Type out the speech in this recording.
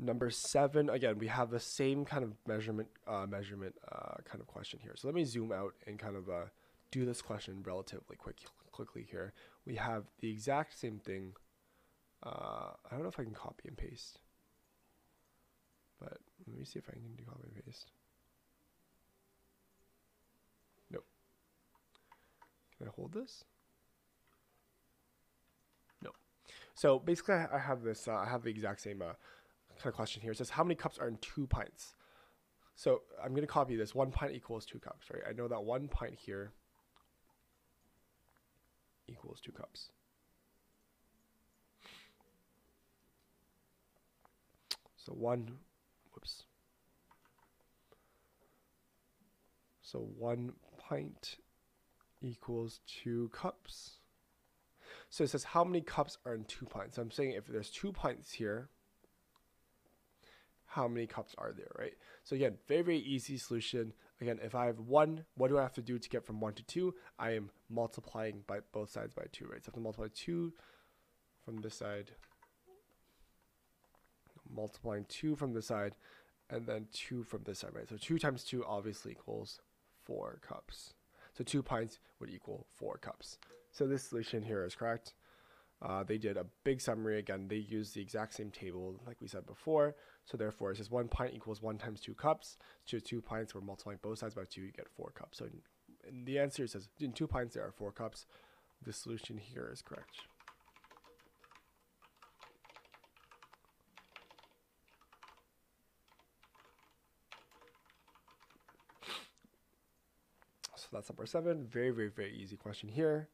Number 7, again, we have the same kind of measurement kind of question here. So let me zoom out and kind of do this question relatively quickly here. We have the exact same thing. I don't know if I can copy and paste, but let me see if I can do copy and paste. Nope. Can I hold this? No. So basically, I have this. I have the exact same kind of question here. It says, how many cups are in 2 pints? So I'm going to copy this. 1 pint equals 2 cups, right? I know that 1 pint here equals 2 cups. So 1 pint equals 2 cups. So it says, how many cups are in 2 pints? So I'm saying if there's 2 pints here, how many cups are there, right? So again, very, very easy solution. Again, if I have 1, what do I have to do to get from 1 to 2? I am multiplying by both sides by 2, right? So I have to multiply 2 from this side, multiplying 2 from this side, and then 2 from this side, right? So 2 times 2 obviously equals 4 cups. So 2 pints would equal 4 cups. So this solution here is correct. They did a big summary. Again, they used the exact same table like we said before. So therefore, it says 1 pint equals 1 times 2 cups. So 2 pints, we're multiplying both sides by 2, you get 4 cups. So in the answer, it says in 2 pints, there are 4 cups. The solution here is correct. So that's number 7. Very, very, very easy question here.